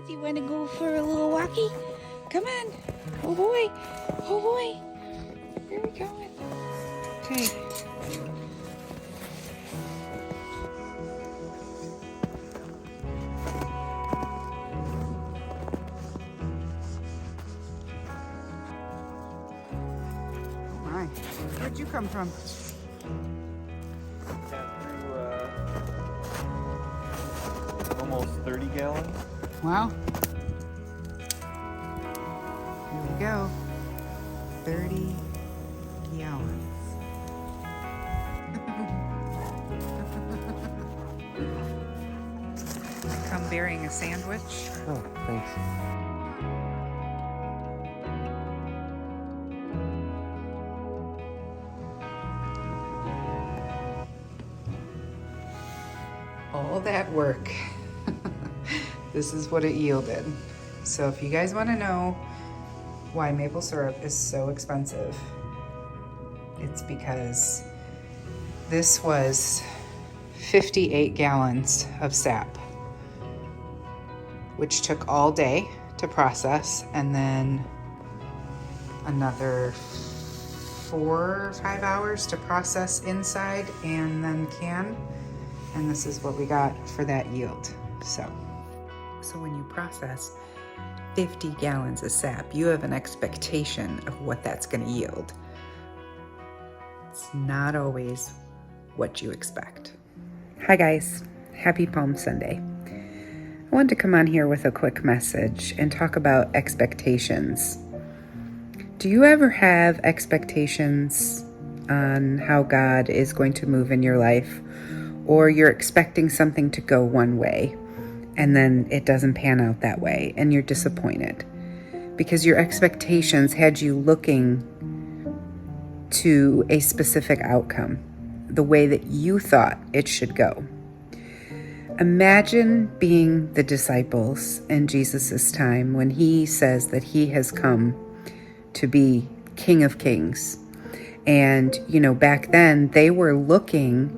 Kenneth, you want to go for a little walkie? Come on. Oh boy. Oh boy. Where are we going? Okay. Oh my. Where'd you come from? Got through almost 30 gallons. Wow. Here we go. 30 gallons. Come bearing a sandwich. Oh, thanks. All that work. This is what it yielded. So if you guys want to know why maple syrup is so expensive, it's because this was 58 gallons of sap, which took all day to process, and then another 4 or 5 hours to process inside and then can. And this is what we got for that yield. So when you process 50 gallons of sap, you have an expectation of what that's going to yield. It's not always what you expect. Hi guys, happy Palm Sunday. I wanted to come on here with a quick message and talk about expectations. Do you ever have expectations on how God is going to move in your life? Or you're expecting something to go one way and then it doesn't pan out that way and you're disappointed because your expectations had you looking to a specific outcome, the way that you thought it should go. Imagine being the disciples in Jesus' time when he says that he has come to be King of Kings. And, back then they were looking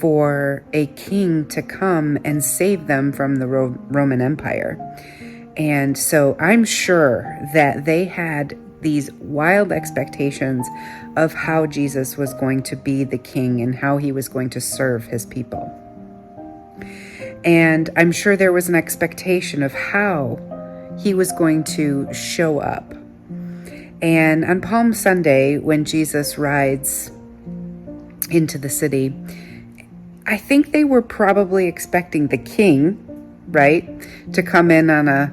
for a king to come and save them from the Roman Empire. And so I'm sure that they had these wild expectations of how Jesus was going to be the king and how he was going to serve his people. And I'm sure there was an expectation of how he was going to show up. And on Palm Sunday, when Jesus rides into the city, I think they were probably expecting the king, right, to come in on a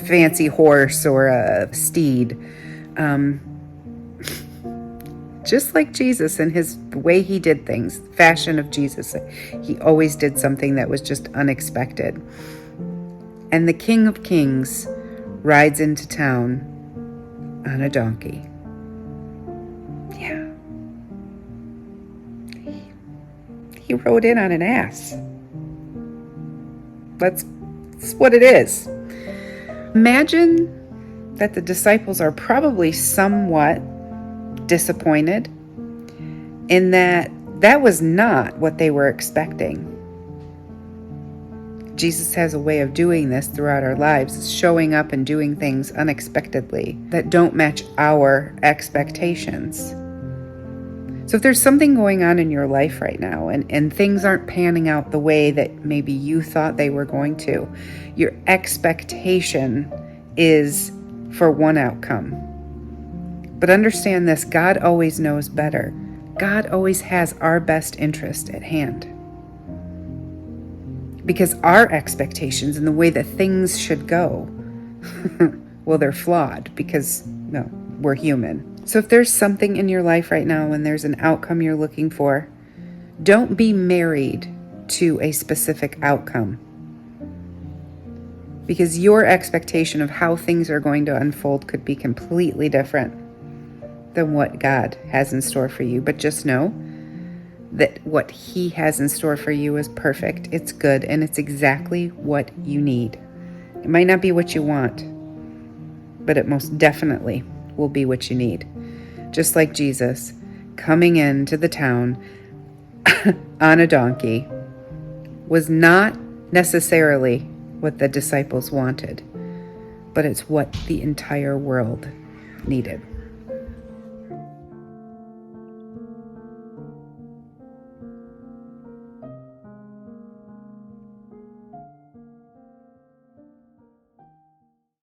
fancy horse or a steed. Just like Jesus and his way he did things, fashion of Jesus. He always did something that was just unexpected. And the King of Kings rides into town on a donkey. Yeah. He rode in on an ass. That's what it is. Imagine that the disciples are probably somewhat disappointed in that was not what they were expecting. Jesus has a way of doing this throughout our lives, showing up and doing things unexpectedly that don't match our expectations. So if there's something going on in your life right now and things aren't panning out the way that maybe you thought they were going to, your expectation is for one outcome. But understand this, God always knows better. God always has our best interest at hand. Because our expectations and the way that things should go, well, they're flawed because, we're human. So if there's something in your life right now and there's an outcome you're looking for, don't be married to a specific outcome. Because your expectation of how things are going to unfold could be completely different than what God has in store for you. But just know that what he has in store for you is perfect. It's good, and it's exactly what you need. It might not be what you want, but it most definitely will be what you need. Just like Jesus coming into the town on a donkey was not necessarily what the disciples wanted, but it's what the entire world needed.